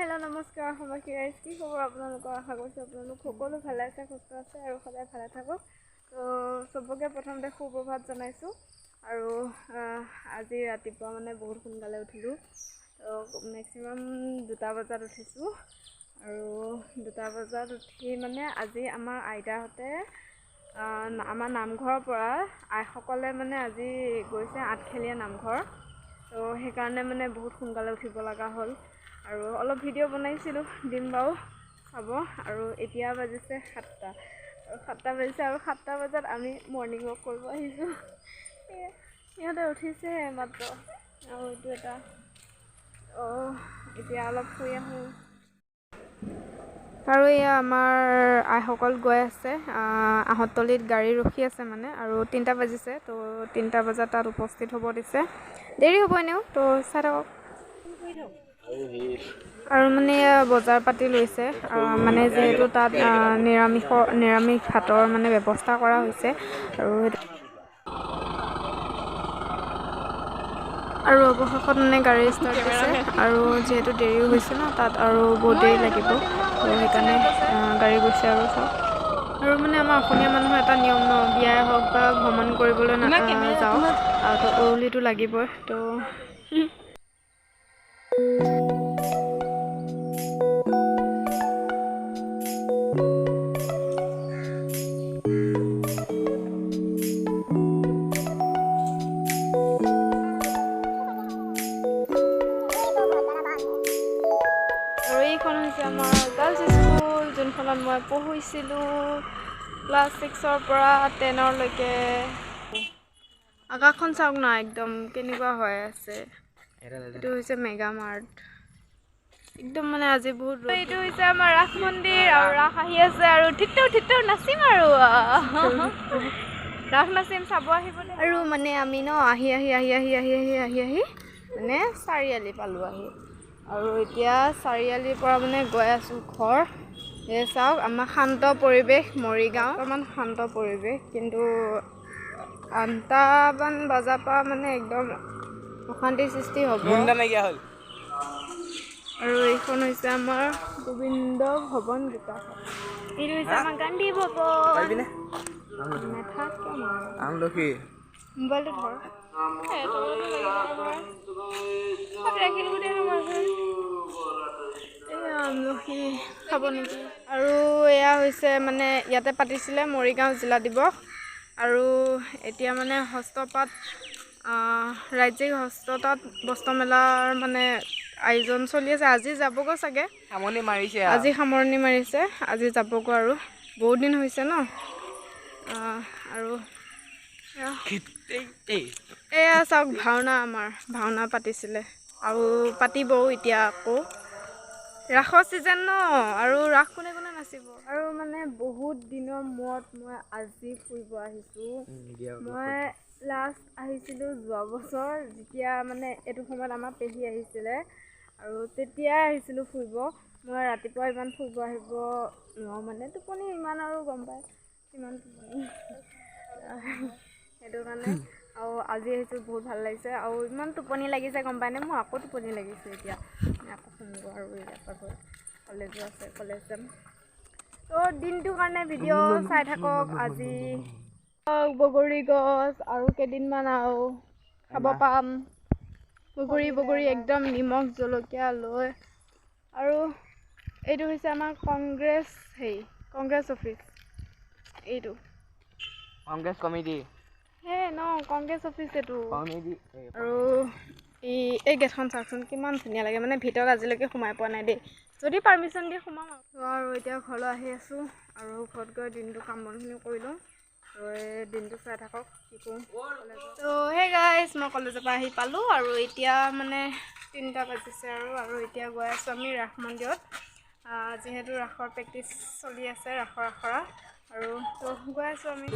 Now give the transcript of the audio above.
hello नमस्कार सबाकी rise की खबर आपलोक आशा करছো आपलोक সকলো ভালে আছে সুস্থ আছে আৰু সদায় ভালে থাকক তো সবকে প্ৰথমতে সুপ্ৰভাত জনাইছো আৰু আজি ৰাতিপুৱা মানে বহুত সোনকালে উঠিলো তো মেক্সিমাম 2টা বজাত উঠিছো আৰু 2টা বজাত উঠি মানে আজি আমাৰ আইতাহঁতে আমাৰ নামঘৰৰ পৰা আইসকলে মানে আজি গৈছে আঠখেলীয়া নামঘৰ তো সেইকাৰণে মানে বহুত সোনকালে উঠিব লগা হ'ল আৰু অলপ ভিডিঅ' বনাইছিলো দিম বাও চাব আৰু এতিয়া বাজিছে 7টা আৰু 7টা বাজিছে আৰু 7টা বজাত আমি মৰ্নিং ৱাক কৰিব আহিছো ইহঁতে উঠিছে মাত্ৰ আৰু এইটো এটা এতিয়া অলপ শুই আহোঁ আৰু এয়া আমাৰ আইসকল গৈ আছে আহতলিত গাড়ী ৰখি আছে মানে আৰু 3টা বাজিছে তো 3টা বজাত তাত উপস্থিত হ'ব দিছে দেৰি হ'ব এনেও তো চাই থাকক আৰু মানে বজাৰ পাতি লৈছে মানে যেহেতু তাত নিৰামিষ ভাতৰ মানে ব্যৱস্থা কৰা হৈছে আৰু অৱশেষত মানে গাড়ী ষ্টাৰ্ট হৈছে আৰু যেহেতু দেৰিও হৈছে ন তাত আৰু বহুত দেৰি লাগিব তো সেইকাৰণে গাড়ী গৈছে আৰু চাওক আৰু মানে আমাৰ অসমীয়া মানুহৰ এটা নিয়ম ন বিয়াই হওক বা ভ্ৰমণ কৰিবলৈ যাওঁ তো উৰুলিটো লাগিবই তো আমাৰ গাৰ্লছ স্কুল যোনখনত মই পঢ়িছিলোঁ ক্লাছ 6ৰ পৰা 10লৈকে আকাশখন চাওক না একদম কেনেকুৱা হৈ আছে এইটো হৈছে মেগা মাৰ্ট একদম মানে আজি বহুত এইটো হৈছে আমাৰ ৰাস মন্দিৰ আৰু ৰাস আহি আছে আৰু ঠিত্তৰ নাচিম আৰু ৰাস নাচিম চাব আহিব আৰু মানে আমি ন আহি মানে চাৰিআলি পালোঁ আহি আৰু এতিয়া চাৰিআলিৰ পৰা মানে গৈ আছোঁ ঘৰ এই চাওক আমাৰ শান্ত পৰিৱেশ মৰিগাঁও অকণমান শান্ত পৰিৱেশ কিন্তু 8টা বজাৰ পৰা মানে একদম অশান্তিৰ সৃষ্টি হ'ব আৰু এইখন হৈছে আমাৰ গোবিন্দ ভৱন গীতা এইটো হৈছে আমাৰ গান্ধী ভৱন মোবাইলটো ধৰ আমলখি খাব নেকি আৰু এয়া হৈছে মানে ইয়াতে পাতিছিলে মৰিগাঁও জিলা দিৱস আৰু এতিয়া মানে হস্তপাত ৰাজ্যিক হস্ততাঁত বস্ত্ৰমেলাৰ মানে আয়োজন চলি আছে আজি যাবগৈ চাগে আজি সামৰণি মাৰিছে আজি যাবগৈ আৰু বহুত দিন হৈছে ন আৰু এয়া চাওক আমাৰ ভাওনা পাতিছিলে আৰু পাতিবও এতিয়া আকৌ ৰাসৰ চিজন ন আৰু ৰাস কোনে নাচিব আৰু মানে বহুত দিনৰ মূৰত মই আজি ফুৰিব আহিছোঁ মই লাষ্ট আহিছিলোঁ যোৱা বছৰ যেতিয়া মানে এইটো সময়ত আমাৰ পেহী আহিছিলে আৰু তেতিয়াই আহিছিলোঁ ফুৰিব মই ৰাতিপুৱা ইমান ফুৰিব আহিব নোৱাৰোঁ মানে টোপনি ইমান আৰু গম পায় ইমান টোপনি সেইটো কাৰণে আৰু আজি আহিছোঁ বহুত ভাল লাগিছে আৰু ইমান টোপনি লাগিছে গম পায়নে মোৰ আকৌ টোপনি লাগিছে এতিয়া আকৌ শুমগৈ আৰু ইয়াৰ পৰা কলেজো আছে কলেজ যাম তো দিনটোৰ কাৰণে ভিডিঅ' চাই থাকক আজি বগৰী গছ আৰু কেইদিনমান আৰু খাব পাম বগৰী একদম নিমখ জলকীয়া লৈ আৰু এইটো হৈছে আমাৰ কংগ্ৰেছ অফিচ এইটো কংগ্ৰেছ কমিটি কংগ্ৰেছ অফিচ এইটো আৰু এই গেটখন চাওকচোন কিমান ধুনীয়া লাগে মানে ভিতৰত আজিলৈকে সোমাই পোৱা নাই দেই যদি পাৰ্মিশ্যন দিয়ে সোমাম আৰু এতিয়া ঘৰলৈ আহি আছোঁ আৰু ঘৰত গৈ দিনটো কাম বনখিনি কৰি লওঁ দিনটো চাই থাকক কি কৰোঁ তো সেই গাইজ মই কলেজৰ পৰা আহি পালোঁ আৰু এতিয়া মানে 3টা বাজিছে আৰু এতিয়া গৈ আছোঁ আমি ৰাস মন্দিৰত যিহেতু ৰাসৰ প্ৰেক্টিচ চলি আছে ৰাসৰ আখৰা আৰু তো গৈ আছোঁ আমি